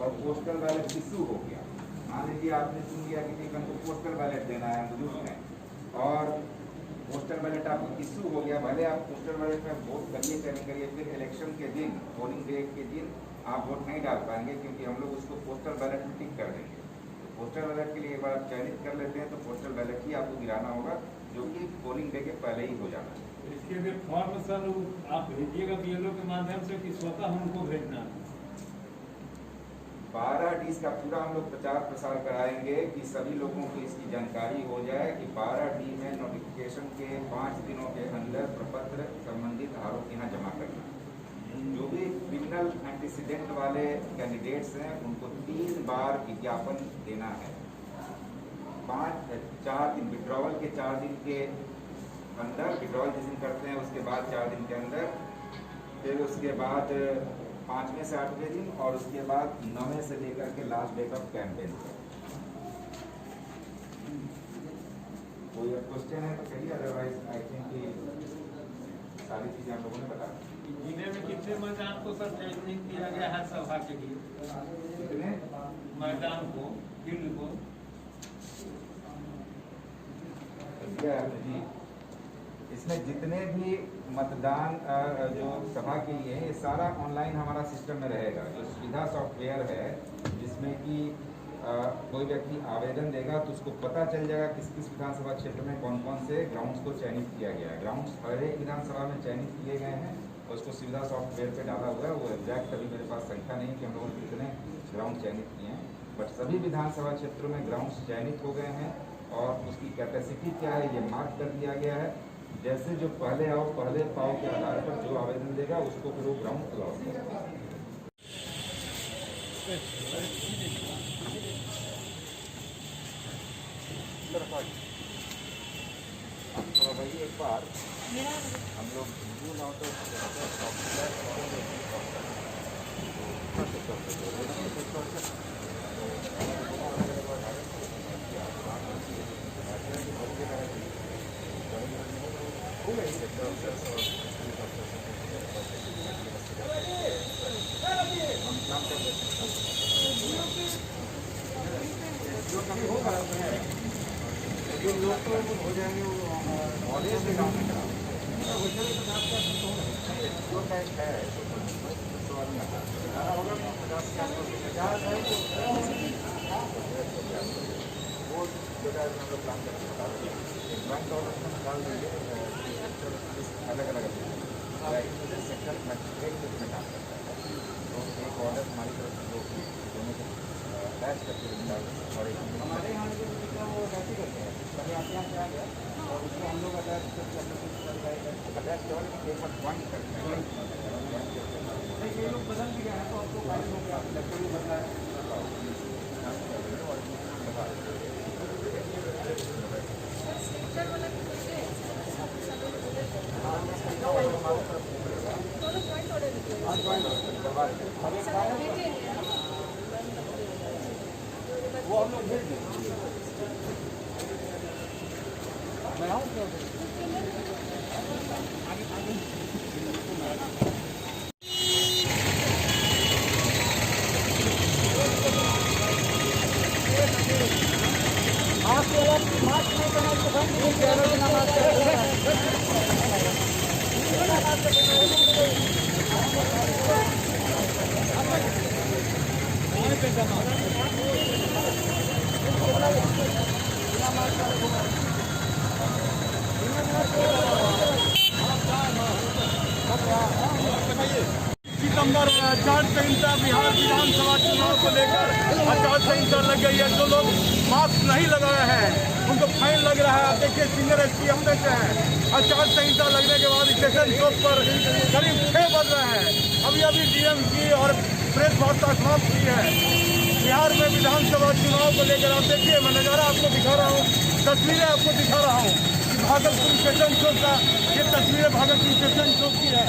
और पोस्टल बैलेट इशू हो गया, मान लीजिए आपने चुन लिया कि ठीक हमको पोस्टल बैलेट देना है बुजुर्ग में और पोस्टल बैलेट आपको इशू हो गया, भले आप पोस्टल बैलेट में वोट करिए, फिर इलेक्शन के दिन, पोलिंग डे के दिन आप वोट नहीं डाल पाएंगे क्योंकि हम लोग उसको पोस्टल बैलेट में टिक कर देंगे। तो पोस्टल बैलेट के लिए एक बार आप चयनित कर लेते हैं तो पोस्टल बैलेट ही आपको गिराना होगा, जो कि पोलिंग डे के पहले ही हो जाना है। इसके लिए फॉर्म सर आप भेजिएगा BLO के माध्यम से कि स्वतः हमको भेजना है? 12D का पूरा हम लोग प्रचार प्रसार कराएंगे कि सभी लोगों को इसकी जानकारी हो जाए कि 12D में नोटिफिकेशन के 5 दिनों के अंदर प्रपत्र संबंधित आरोप यहाँ जमा करना है। जो भी क्रिमिनल एंटीसीडेंट वाले कैंडिडेट्स हैं उनको 3 बार विज्ञापन देना है। 4 दिन विड्रॉवल के 4 दिन के अंदर, विड्रॉवल जिस दिन करते हैं उसके बाद 4 दिन के अंदर, फिर उसके बाद 5वें से 8वें दिन और उसके बाद 9वें से लेकर के लास्ट डेट ऑफ कैंपेन। कोई क्वेश्चन है तो कहिए, अदरवाइज आई थिंक कि सारी चीजें हम लोगों ने बता दी। जिले में कितने मैदान को सर चयनित किया गया है सभा के लिए? कितने मैदान को, फील्ड को? जी, इसमें जितने भी मतदान जो सभा के लिए है, ये सारा ऑनलाइन हमारा सिस्टम में रहेगा। जो सुविधा सॉफ्टवेयर है जिसमें कि कोई व्यक्ति आवेदन देगा तो उसको पता चल जाएगा किस किस विधानसभा क्षेत्र में कौन कौन से ग्राउंड्स को चयनित किया गया है। ग्राउंड्स हर एक विधानसभा में चयनित किए गए हैं और उसको सुविधा सॉफ्टवेयर पे डाला हुआ है। वो एग्जैक्ट अभी मेरे पास संख्या नहीं कि हम लोगों ने कितने ग्राउंड चयनित किए हैं, बट सभी विधानसभा क्षेत्रों में ग्राउंड्स चयनित हो गए हैं और उसकी कैपेसिटी क्या है ये मार्क कर दिया गया है। जैसे जो पहले आओ पहले पाओ के आधार पर जो आवेदन देगा उसको फिर वो ग्राउंड अलाउड करेगा। तो भाई एक बार हम लोग जून आउट जो लोग तो हो जाएंगे वो ऑडियंस के काम में करा जो टाइम है तो होगा 50 वो बेटा हम लोग काम करते हैं बैंक ऑर्डर में निकाल देंगे अलग अलग सेक्टर में एक में काम करता है तो एक ऑर्डर हमारी तरफ से लोग दोनों को अटैच करके निकाल और हमारे यहाँ जो वो कैसे करते हैं कभी आप यहाँ से आ गया और उसको हम लोग अटैच अटैच केवल एक बार वन करते हैं ये लोग बदल दिया है तो आपको फाइल हो गया लकड़ी बदला है वो हम लोग भेज देंगे मैं आऊँ सितंबर आचार संहिता बिहार विधानसभा चुनाव को लेकर आचार संहिता लग गई है। जो लोग मास्क नहीं लगाए हैं उनको फाइन लग रहा है। देखिए सीनियर एसपी हम देते हैं आचार संहिता लगने के बाद स्टेशन चौक पर करीब 6 बज रहे हैं। अभी डीएम की और प्रेस वार्ता समाप्त की है। बिहार में विधानसभा चुनाव को लेकर आप देखिए, मैं नज़ारा आपको दिखा रहा हूँ, तस्वीरें आपको दिखा रहा हूँ। भागलपुर स्टेशन चौक का ये तस्वीरें भागलपुर स्टेशन चौक की है।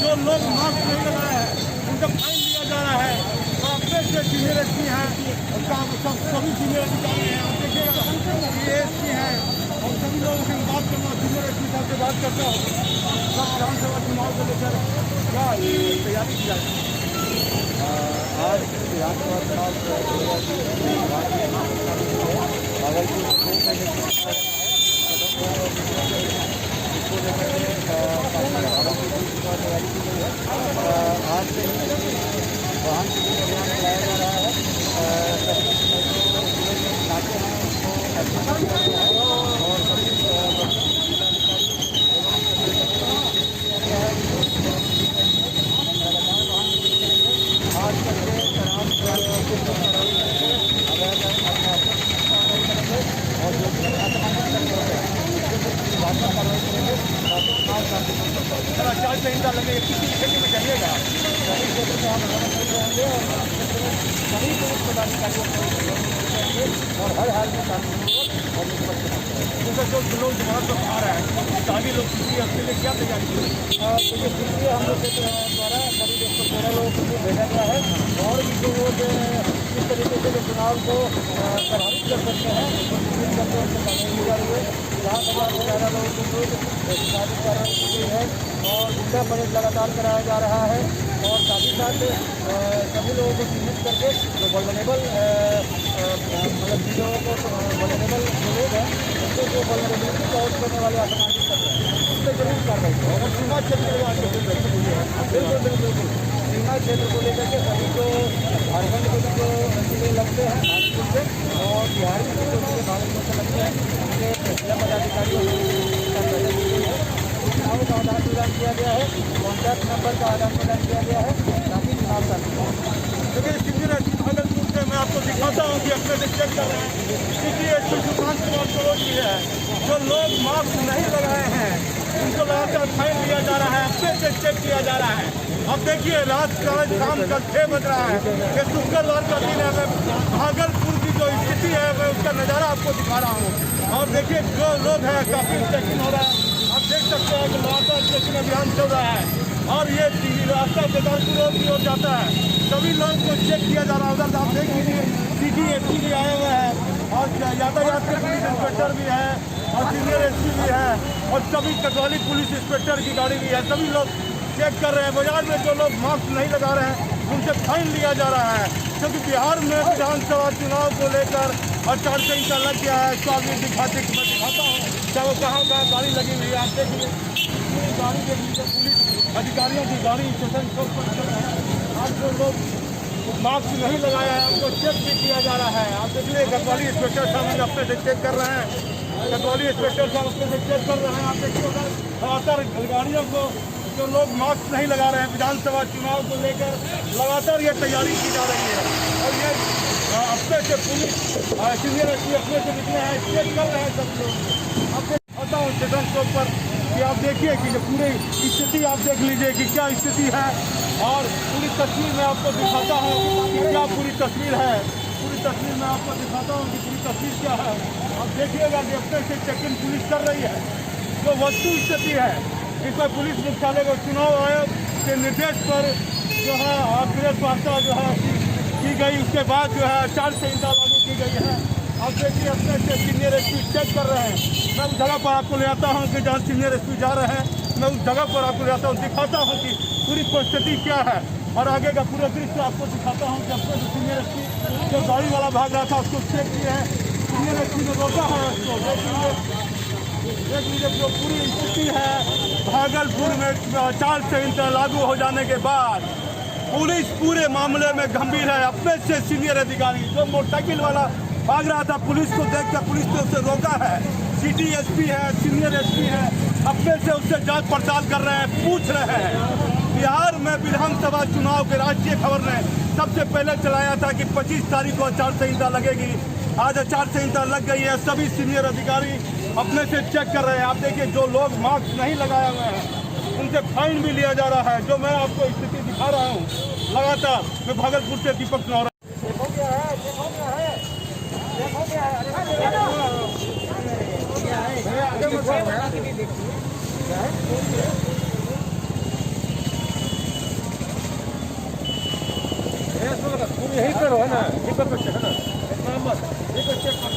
जो लोग मास्क नहीं लगाए हैं उनका फाइन लिया जा रहा है। और अपने से सीनियर एसपी हैं, सभी सीनियर अधिकारी हैं। आप देखिएगा ये एसपी हैं और सभी लोगों से बात करना, सीनियर एसपी साहब से बात करता हूँ। सब विधानसभा चुनाव को लेकर क्या तैयारी की जाए? आज विधानसभा चुनाव आज से वाहन चेकिंग अभियान चलाया जा रहा है। नाके हैं उसको और सभी आज करके और जो आचार संहिता लगे किसी क्षेत्र में जाइएगा सभी क्षेत्र में हम रहेंगे और सभी पुलिस पदाधिकारियों को और हर हाल में कानून और जैसे जो लोग जमानत पर आ रहे हैं सभी लोग किसी हफ्ते में क्या तैयारी की? देखिए इसलिए हम लोग के द्वारा करीब 113 लोगों को भेजा गया है और भी जो लोग इस तरीके से जो चुनाव को प्रभावित कर सकते हैं इस करके उनसे कार्रवाई की जा रही है। विधानसभा में 11 लोगों के विरुद्ध एहतियाती कार्रवाई की गई है और गुंडा परेड लगातार कराया जा रहा है और साथ ही साथ सभी लोगों को चिन्हित करके जो वल्नरेबल मतलब जिन लोगों को वल्नरेबल जो लोग हैं उनको जो वल्नरेबिलिटी कॉज करने वाले अपराधी कर रहे हैं उस पर जरूर कार्रवाई करें। और सीमा क्षेत्र बिल्कुल बिल्कुल सीमा क्षेत्र को लेकर के सभी जो झारखंड के जो जिले लगते हैं भागलपुर से और बिहार के जो जिले भागलपुर से लगते हैं उनके जिला पदाधिकारियों का बैठक की गई है। सूचनाओं का आदान प्रदान किया गया है, कॉन्टैक्ट नंबर का आदान प्रदान किया गया है ताकि चुनाव शांति हो। देखिए सीनियर एसपी भागलपुर से मैं आपको दिखाता हूँ कि अपने से चेक कर रहे हैं। देखिए सुशांत कुमार टेक्नोलॉजी है। जो लोग मास्क नहीं लगाए हैं उनको लगातार फाइन लिया जा रहा है, फिर से चेक किया जा रहा है। अब देखिए रात का शाम का 6 बज रहा है, ये शुक्रवार का दिन है। मैं भागलपुर की जो स्थिति है मैं उसका नज़ारा आपको दिखा रहा हूँ। और देखिए जो लोग हैं काफ़ी चेकिंग हो रहा है, आप देख सकते हैं कि लगातार चेकिंग अभियान चल रहा है। और ये रास्ता बेकारपुर रोड की ओर जाता है, सभी लोग को चेक किया जा रहा है। उधर आप देख लीजिए DG SP भी आए हुए हैं और यातायात के पुलिस इंस्पेक्टर भी है और सीनियर SP भी है और सभी कोतवाली पुलिस इंस्पेक्टर की गाड़ी भी है। सभी लोग चेक कर रहे हैं। बाजार में जो लोग मास्क नहीं लगा रहे हैं उनसे फाइन लिया जा रहा है, क्योंकि बिहार में विधानसभा चुनाव को लेकर आचार संहिता लग गया है। इसको आगे मैं दिखाता हूँ चाहे वो कहाँ गाड़ी लगी हुई है। आप देखिए पूरी गाड़ी देख लीजिए, पुलिस अधिकारियों की गाड़ी स्टेशन चौक पर चल रहे हैं। आज जो लोग मास्क नहीं लगाया है उनको चेक भी किया जा रहा है। आप देखिए कोतवाली इंस्पेक्टर साहब अपने से चेक कर रहे हैं, कोतवाली इंस्पेक्टर साहब अपने से चेक कर रहे हैं। आप देखिए उधर लगातार गाड़ियों को जो लोग मास्क नहीं लगा रहे हैं, विधानसभा चुनाव को लेकर लगातार ये तैयारी की जा रही है। और ये अपने से पुलिस सीनियर SP अपने से निकले हैं, चेक कर रहे हैं सब लोग। अब आता हूँ स्टेशन चौक पर कि आप देखिए कि पूरी स्थिति आप देख लीजिए कि क्या स्थिति है। और पूरी तस्वीर मैं आपको दिखाता हूँ कि क्या पूरी तस्वीर है। पूरी तस्वीर मैं आपको दिखाता हूँ कि पूरी तस्वीर क्या है। आप देखिएगा कि अपने से चेकिंग पुलिस कर रही है। जो वस्तु स्थिति है इसमें पुलिस मुख्यालय को चुनाव आयोग के निर्देश पर जो है प्रेस वार्ता जो है की गई, उसके बाद जो है आचार संहिता लागू की गई है। आप देखिए अपने से सीनियर SP चेक कर रहे हैं। मैं उस जगह पर आपको ले आता हूँ कि जहाँ सीनियर SP जा रहे हैं, मैं उस जगह पर आपको ले आता हूँ, दिखाता हूँ कि पूरी परिस्थिति क्या है और आगे का पूरा दृश्य आपको दिखाता हूँ कि अपने सीनियर SP जो गाड़ी वाला भाग रहा था उसको चेक किए हैं, सीनियर SP ने रोका है उसको। देख लीजिए जो पूरी स्थिति है भागलपुर में आचार संहिता लागू हो जाने के बाद पुलिस पूरे मामले में गंभीर है। अपने से सीनियर अधिकारी जो मोटरसाइकिल वाला भाग रहा था, पुलिस को देखकर पुलिस ने उसे रोका है। सिटी SP है, सीनियर SP है, अपने से उससे जांच पड़ताल कर रहे हैं, पूछ रहे हैं। बिहार में विधानसभा चुनाव के राष्ट्रीय खबर ने सबसे पहले चलाया था कि 25 तारीख को आचार संहिता लगेगी। आज आचार संहिता लग गई है, सभी सीनियर अधिकारी अपने से चेक कर रहे हैं। आप देखिए जो लोग मास्क नहीं लगाए हुए हैं उनसे फाइन भी लिया जा रहा है। जो मैं आपको स्थिति दिखा रहा हूँ लगातार, मैं भागलपुर से दीपक नौरा। यही पर है ना, यही पर है ना, ये तो चेक कर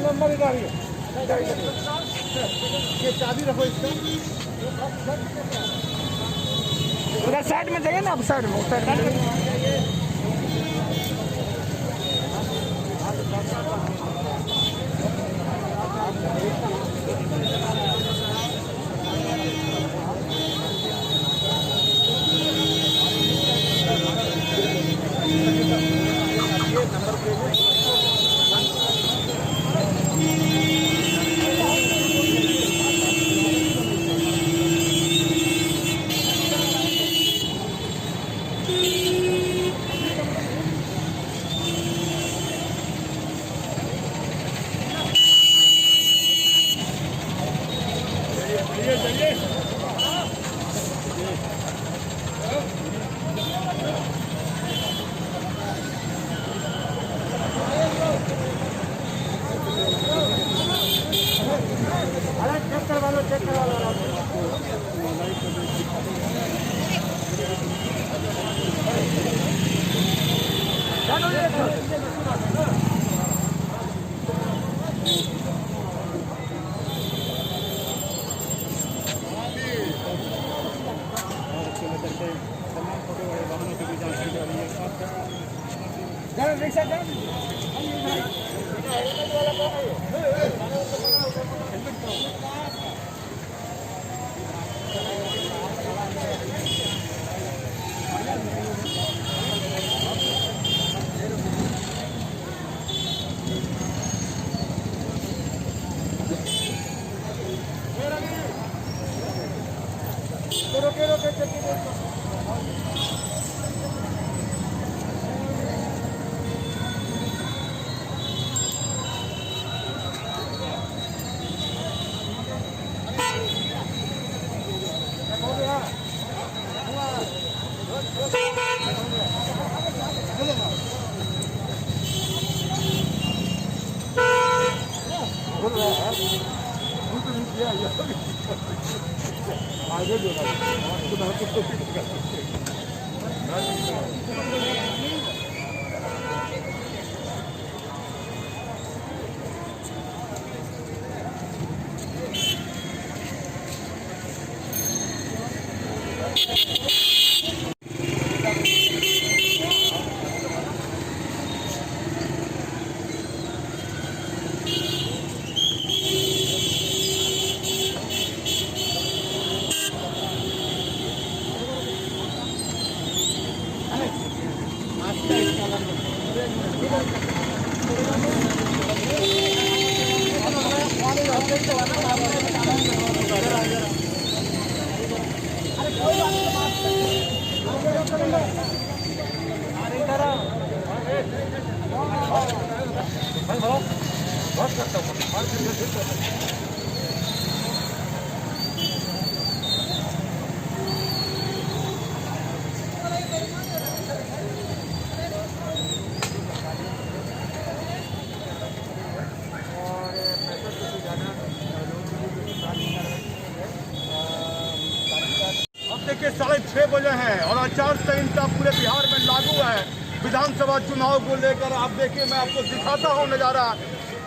नंबर गाड़ी है, ये चाबी रखो इसका। उधर साइड में जाइए ना, आप साइड में, साइड में। रोके चेकिंग हो गया आगे जो अब देखिए 6:30 बजे हैं और आचार संहिता पूरे बिहार में लागू है विधानसभा चुनाव को लेकर। आप देखिए मैं आपको दिखाता हूँ नज़ारा।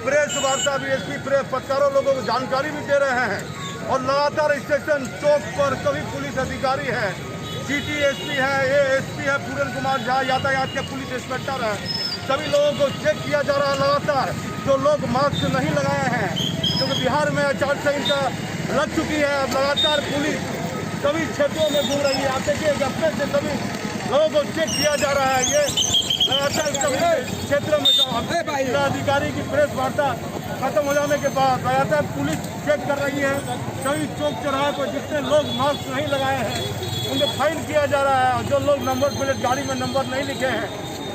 प्रेस वार्ता भी एसपी प्रेस पत्रकारों लोगों को जानकारी भी दे रहे हैं और लगातार स्टेशन चौक पर सभी पुलिस अधिकारी हैं, सिटी एसपी है, एएसपी है, पूरन कुमार झा, यातायात के पुलिस इंस्पेक्टर है, सभी लोगों को चेक किया जा रहा है लगातार। जो लोग मास्क नहीं लगाए हैं क्योंकि बिहार में आचार संहिता लग चुकी है, अब लगातार पुलिस सभी क्षेत्रों में घूम रही है। आप देखिए अपने से सभी लोगों को चेक किया जा रहा है। ये लगातार सभी क्षेत्रों में जिलाधिकारी की प्रेस वार्ता खत्म हो जाने के बाद लगातार पुलिस चेक कर रही है। सभी चौक चौराहे पर जितने लोग मास्क नहीं लगाए हैं उनको फाइन किया जा रहा है। जो लोग नंबर प्लेट गाड़ी में नंबर नहीं लिखे हैं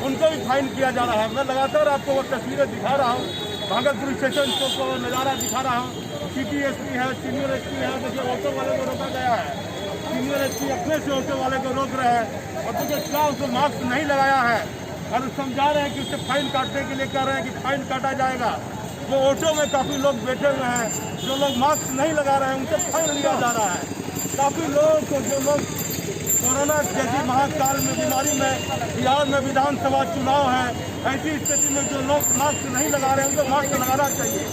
उनको भी फाइन किया जा रहा है। मैं लगातार आपको वो तस्वीरें दिखा रहा हूँ, भागलपुर स्टेशन चौक का नज़ारा दिखा रहा हूँ। सिटी एसपी है, सीनियर एसपी है, देखिए ऑटो वाले को रोका गया है, सीनियर एसपी अपने से ऑटो वाले को रोक रहे हैं और देखिए क्या उसको मास्क नहीं लगाया है और समझा रहे हैं कि उससे फाइन काटने के लिए कह रहे हैं कि फाइन काटा जाएगा। वो ऑटो में काफ़ी लोग बैठे हुए हैं, जो लोग मास्क नहीं लगा रहे हैं उनसे फाइन लिया जा रहा है। काफ़ी लोगों को जो लोग कोरोना जैसी महाकाल में बीमारी में बिहार में विधानसभा चुनाव है, ऐसी स्थिति में जो लोग मास्क नहीं लगा रहे हैं उनको मास्क लगाना चाहिए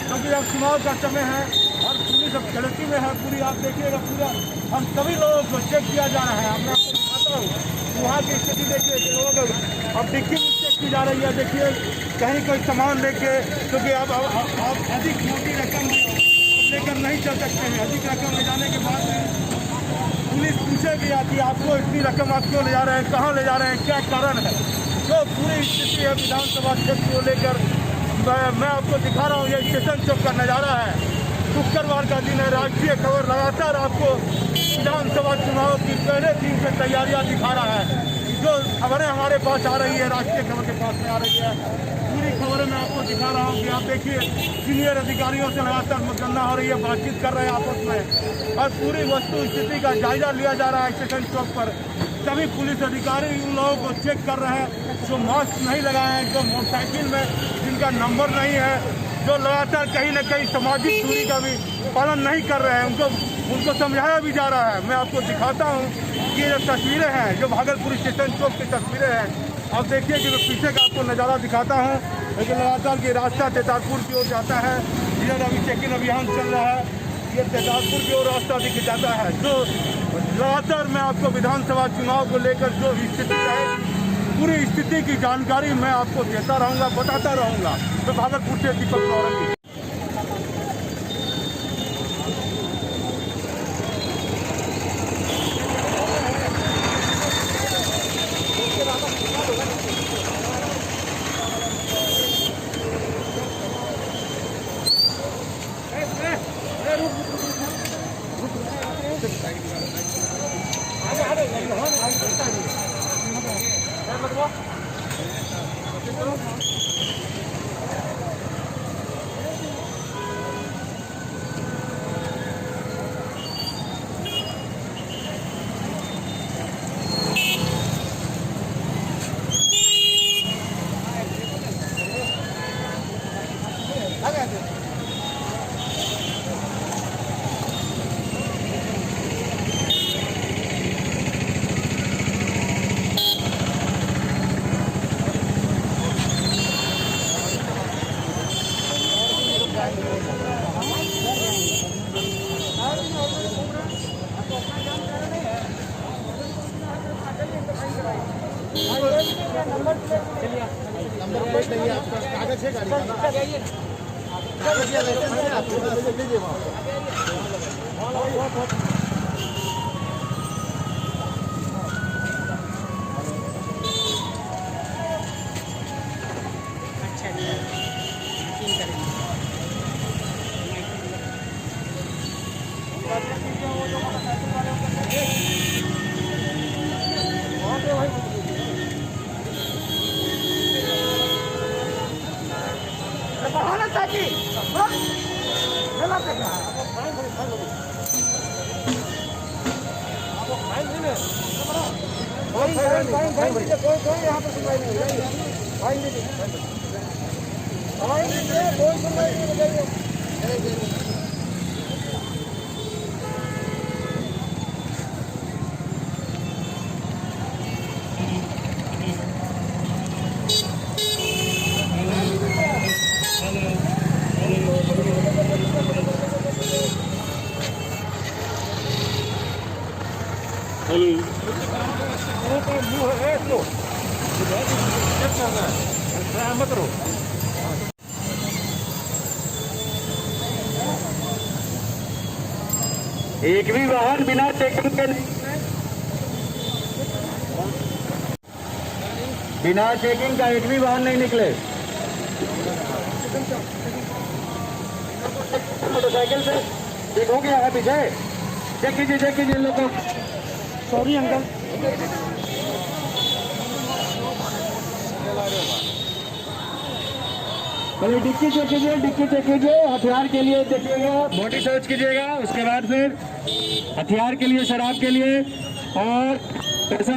क्योंकि अब चुनाव का समय है और पुलिस अब खिड़की में है पूरी। आप देखिएगा पूरा हम सभी लोगों को चेक किया जा रहा है। मैं आपको दिखाता हूँ वहाँ की स्थिति देखिए कि लोग अब डिक्की में चेक की जा रही है। देखिए कहीं कोई सामान लेके क्योंकि अब अधिक मोटी रकम लेकर नहीं चल सकते हैं। अधिक रकम ले जाने के बाद पुलिस पूछेगी कि आपको इतनी रकम आप क्यों ले जा रहे हैं, कहाँ ले जा रहे हैं, क्या कारण है। जो पूरी स्थिति है विधानसभा क्षेत्र को लेकर मैं आपको दिखा रहा हूँ। ये स्टेशन चौक का नज़ारा है। शुक्रवार का दिन है। राष्ट्रीय खबर लगातार आपको विधानसभा चुनाव की पहले दिन से तैयारियां दिखा रहा है। जो खबरें हमारे पास आ रही है राष्ट्रीय खबर के पास में आ रही है, पूरी खबरें मैं आपको दिखा रहा हूँ कि आप देखिए सीनियर अधिकारियों से लगातार मुकदमा हो रही है, बातचीत कर रहे हैं आपस में और पूरी वस्तु स्थिति का जायजा लिया जा रहा है। स्टेशन चौक पर सभी पुलिस अधिकारी उन लोगों को चेक कर रहे हैं जो मास्क नहीं लगाए हैं, जो मोटरसाइकिल में जिनका नंबर नहीं है, जो लगातार कहीं न कहीं सामाजिक दूरी का भी पालन नहीं कर रहे हैं, उनको समझाया भी जा रहा है। मैं आपको दिखाता हूँ कि ये तस्वीरें हैं जो भागलपुर स्टेशन चौक की तस्वीरें हैं। अब देखिए कि मैं पीछे का आपको नज़ारा दिखाता हूँ, लेकिन लगातार ये रास्ता तेतारपुर की ओर जाता है। इधर अभी चेकिंग अभियान चल रहा है, ये तेतारपुर की ओर रास्ता दिख जाता है। जो लगातार मैं आपको विधानसभा चुनाव को लेकर जो स्थिति रहेगी पूरी स्थिति की जानकारी मैं आपको देता रहूँगा, बताता रहूँगा। तो भागलपुर से दीपक नौरंगी। नंबर प्लेट नहीं है आपका, कागज है गाड़ी का ना? कागज या लाइसेंस है आपके पास, ले लीजिए वहाँ एक भी वाहन बिना चेकिंग के बिना चेकिंग का एक भी वाहन नहीं निकले। मोटरसाइकिल से चेक हो गया है पीछे, चेक कीजिए इन लोग को। Sorry uncle. पहले डिक्की चेक कीजिए, हथियार के लिए देखिएगा, बॉडी सर्च कीजिएगा, उसके बाद फिर हथियार के लिए, शराब के लिए और पैसा।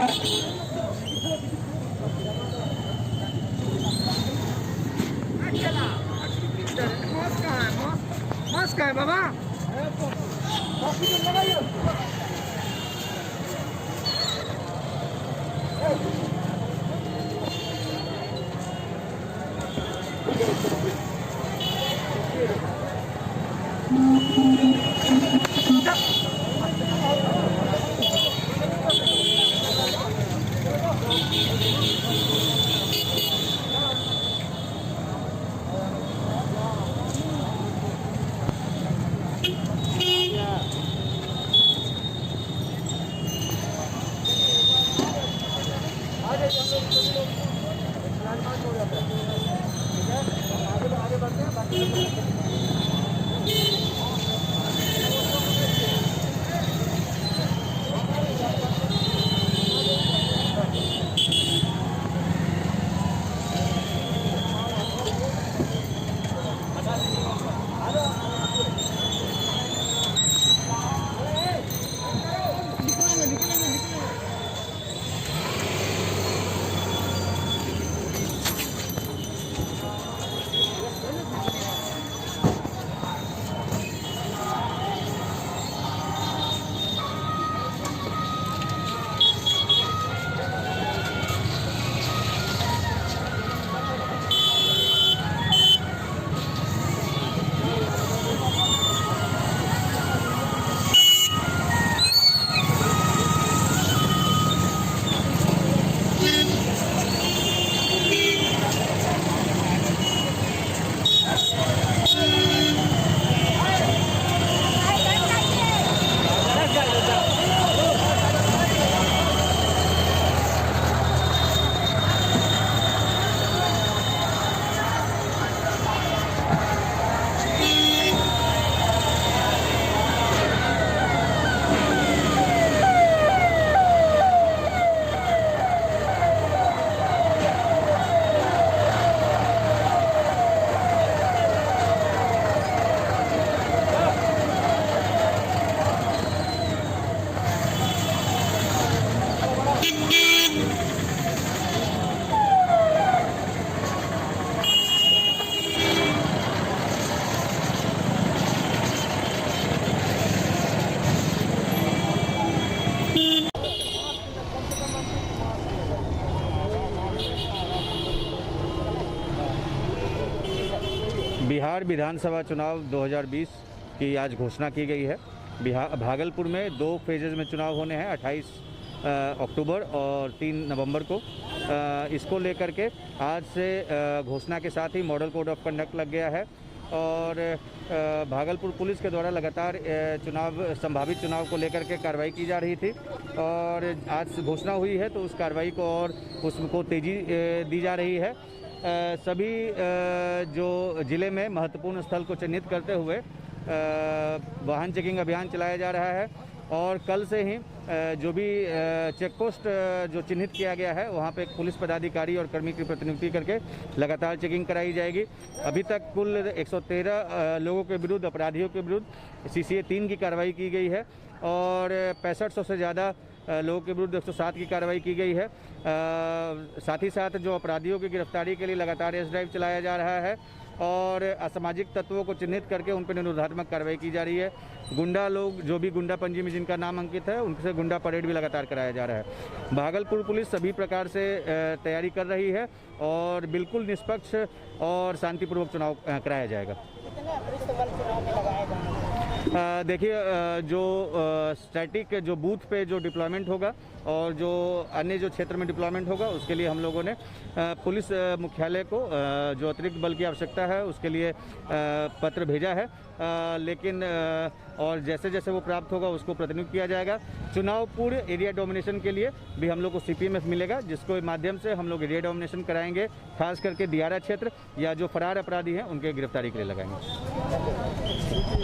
मास्क है बाबा। बिहार विधानसभा चुनाव 2020 की आज घोषणा की गई है। भागलपुर में 2 फेजेज़ में चुनाव होने हैं, 28 अक्टूबर और 3 नवंबर को। इसको लेकर के आज से घोषणा के साथ ही मॉडल कोड ऑफ कंडक्ट लग गया है और भागलपुर पुलिस के द्वारा लगातार संभावित चुनाव को लेकर के कार्रवाई की जा रही थी और आज घोषणा हुई है तो उस कार्रवाई को और उसको तेज़ी दी जा रही है। सभी जो ज़िले में महत्वपूर्ण स्थल को चिन्हित करते हुए वाहन चेकिंग अभियान चलाया जा रहा है और कल से ही जो भी चेक पोस्ट जो चिन्हित किया गया है वहाँ पे पुलिस पदाधिकारी और कर्मी की प्रतिनियुक्ति करके लगातार चेकिंग कराई जाएगी। अभी तक कुल 113 लोगों के विरुद्ध, अपराधियों के विरुद्ध CCA 3 की कार्रवाई की गई है और 6500 से ज़्यादा लोगों के विरुद्ध 107 की कार्रवाई की गई है। साथ ही साथ जो अपराधियों की गिरफ्तारी के लिए लगातार एस ड्राइव चलाया जा रहा है और असामाजिक तत्वों को चिन्हित करके उन पर निरोधात्मक कार्रवाई की जा रही है। गुंडा लोग जो भी गुंडा पंजी में जिनका नाम अंकित है उनसे गुंडा परेड भी लगातार कराया जा रहा है। भागलपुर पुलिस सभी प्रकार से तैयारी कर रही है और बिल्कुल निष्पक्ष और शांतिपूर्वक चुनाव कराया जाएगा। देखिए, जो स्टैटिक जो बूथ पे जो डिप्लॉयमेंट होगा और जो अन्य जो क्षेत्र में डिप्लॉयमेंट होगा उसके लिए हम लोगों ने पुलिस मुख्यालय को जो अतिरिक्त बल की आवश्यकता है उसके लिए पत्र भेजा है, लेकिन और जैसे जैसे वो प्राप्त होगा उसको प्रतिनियुक्त किया जाएगा। चुनाव पूर्व एरिया डोमिनेशन के लिए भी हम लोग को CPMF मिलेगा जिसको माध्यम से हम लोग एरिया डोमिनेशन कराएंगे, खास करके दियारा क्षेत्र या जो फरार अपराधी हैं उनके गिरफ्तारी के लिए लगाएंगे।